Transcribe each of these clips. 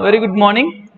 Very good morning.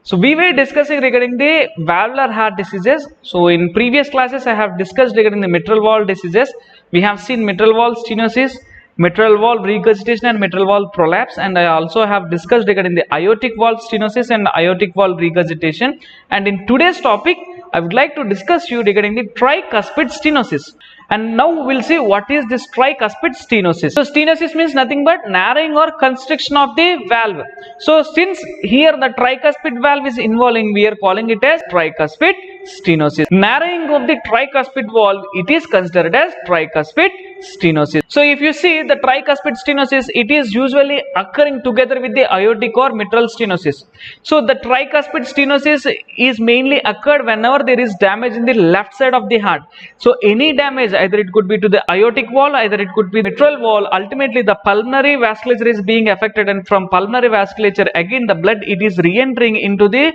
So we were discussing regarding the valvular heart diseases. So in previous classes I have discussed regarding the mitral valve diseases. We have seen mitral valve stenosis, mitral valve regurgitation and mitral valve prolapse, and I also have discussed regarding the aortic valve stenosis and aortic valve regurgitation. And in today's topic I would like to discuss you regarding the tricuspid stenosis. And now we will see what is this tricuspid stenosis. So stenosis means nothing but narrowing or constriction of the valve. So since here the tricuspid valve is involving, we are calling it as tricuspid stenosis. Narrowing of the tricuspid valve, it is considered as tricuspid stenosis. So if you see the tricuspid stenosis, it is usually occurring together with the aortic or mitral stenosis. So the tricuspid stenosis is mainly occurred whenever there is damage in the left side of the heart. So any damage, either it could be to the aortic wall, either it could be mitral wall, ultimately the pulmonary vasculature is being affected, and from pulmonary vasculature again the blood it is re-entering into the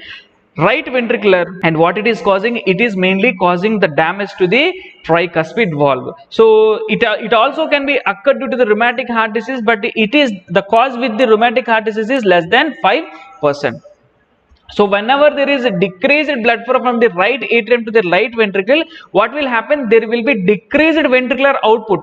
right ventricular, and what it is causing, it is mainly causing the damage to the tricuspid valve. So it also can be occurred due to the rheumatic heart disease, but it is the cause with the rheumatic heart disease is less than 5%. So whenever there is a decreased blood flow from the right atrium to the right ventricle, what will happen? There will be decreased ventricular output.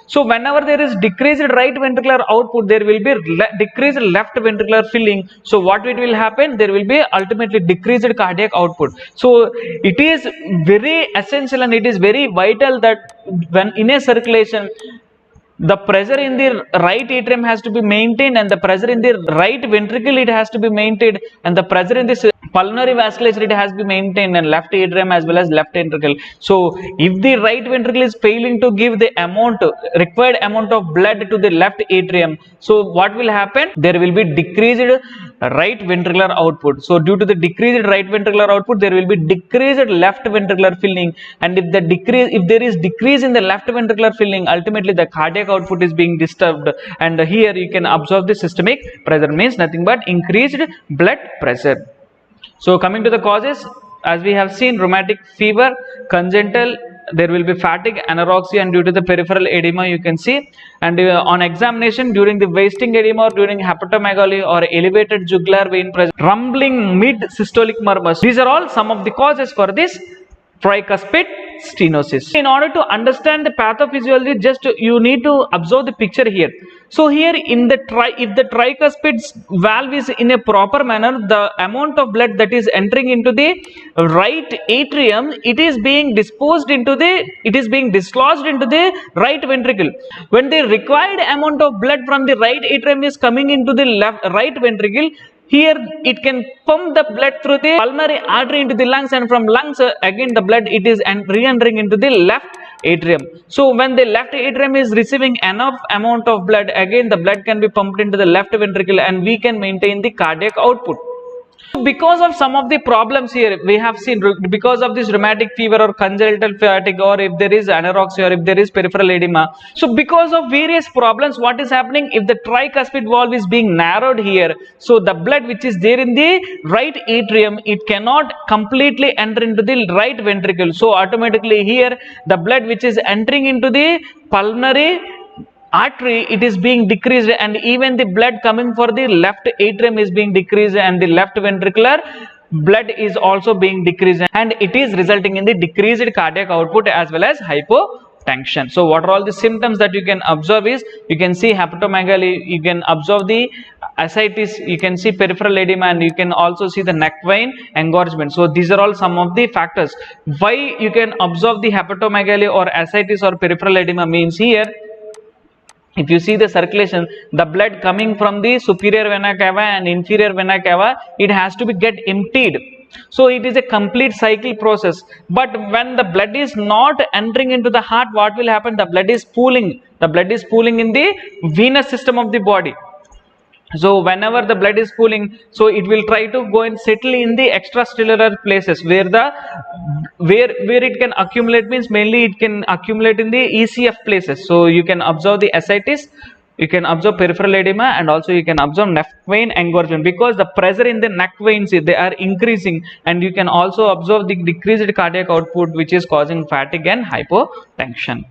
So whenever there is decreased right ventricular output, there will be decreased left ventricular filling. So what it will happen? There will be ultimately decreased cardiac output. So it is very essential and it is very vital that when in a circulation, the pressure in the right atrium has to be maintained, and the pressure in the right ventricle it has to be maintained, and the pressure in the pulmonary vasculature it has to be maintained, and left atrium as well as left ventricle. So if the right ventricle is failing to give the required amount of blood to the left atrium, so what will happen? There will be decreased right ventricular output. So due to the decreased right ventricular output, there will be decreased left ventricular filling, and if there is decrease in the left ventricular filling, ultimately the cardiac output is being disturbed, and here you can observe the systemic pressure, means nothing but increased blood pressure. So coming to the causes, as we have seen, rheumatic fever, congenital, there will be fatigue, anorexia, and due to the peripheral edema you can see. And on examination, during the wasting edema or during hepatomegaly or elevated jugular vein pressure, rumbling mid systolic murmurs, these are all some of the causes for this tricuspid stenosis. In order to understand the pathophysiology, just you need to observe the picture here. So here in the if the tricuspid valve is in a proper manner, the amount of blood that is entering into the right atrium, it is being dislodged into the right ventricle. When the required amount of blood from the right atrium is coming into the right ventricle, here it can pump the blood through the pulmonary artery into the lungs, and from lungs again the blood it is re-entering into the left atrium. So when the left atrium is receiving enough amount of blood, again the blood can be pumped into the left ventricle, and we can maintain the cardiac output. Because of some of the problems here we have seen, because of this rheumatic fever or congenital fatigue, or if there is anorexia, or if there is peripheral edema, so because of various problems, what is happening? If the tricuspid valve is being narrowed here, so the blood which is there in the right atrium, it cannot completely enter into the right ventricle. So automatically here the blood which is entering into the pulmonary artery, it is being decreased, and even the blood coming for the left atrium is being decreased, and the left ventricular blood is also being decreased, and it is resulting in the decreased cardiac output as well as hypotension. So what are all the symptoms that you can observe is, you can see hepatomegaly, you can observe the ascites, you can see peripheral edema, and you can also see the neck vein engorgement. So these are all some of the factors why you can observe the hepatomegaly or ascites or peripheral edema. Means here, if you see the circulation, the blood coming from the superior vena cava and inferior vena cava, it has to be get emptied. So it is a complete cycle process. But when the blood is not entering into the heart, what will happen? The blood is pooling. The blood is pooling in the venous system of the body. So whenever the blood is pooling, so it will try to go and settle in the extracellular places where it can accumulate, means mainly it can accumulate in the ECF places. So you can observe the ascites, you can observe peripheral edema, and also you can observe neck vein engorgement, because the pressure in the neck veins, they are increasing, and you can also observe the decreased cardiac output which is causing fatigue and hypotension.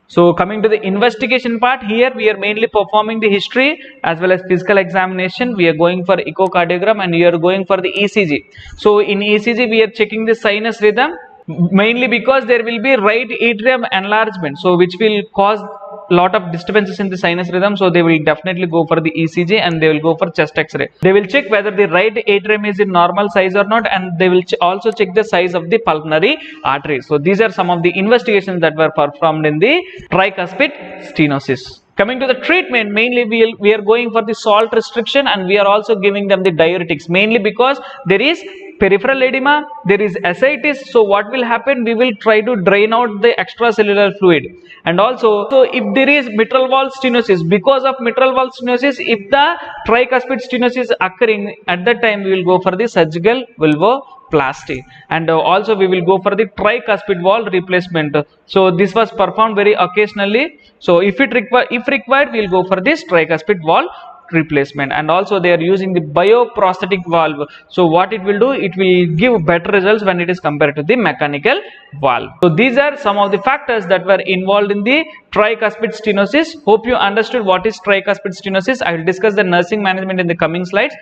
So coming to the investigation part, here we are mainly performing the history as well as physical examination. We are going for echocardiogram and we are going for the ECG. So in ECG we are checking the sinus rhythm, mainly because there will be right atrium enlargement, so which will cause lot of disturbances in the sinus rhythm. So they will definitely go for the ECG and they will go for chest x-ray. They will check whether the right atrium is in normal size or not, and they will also check the size of the pulmonary artery. So these are some of the investigations that were performed in the tricuspid stenosis. Coming to the treatment, mainly we are going for the salt restriction, and we are also giving them the diuretics, mainly because there is peripheral edema, there is ascites. So what will happen, we will try to drain out the extracellular fluid. And also, so if there is mitral valve stenosis, because of mitral valve stenosis, if the tricuspid stenosis is occurring, at that time we will go for the surgical vulvoplasty, and also we will go for the tricuspid valve replacement. So this was performed very occasionally. So if required, we will go for this tricuspid valve replacement. And also they are using the bioprosthetic valve. So what it will do, it will give better results when it is compared to the mechanical valve. So these are some of the factors that were involved in the tricuspid stenosis. Hope you understood what is tricuspid stenosis. I will discuss the nursing management in the coming slides.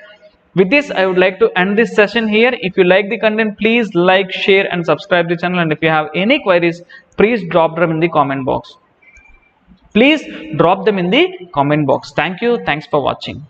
With this, I would like to end this session here. If you like the content, please like, share and subscribe the channel, and if you have any queries, please drop them in the comment box. Please drop them in the comment box. Thank you. Thanks for watching.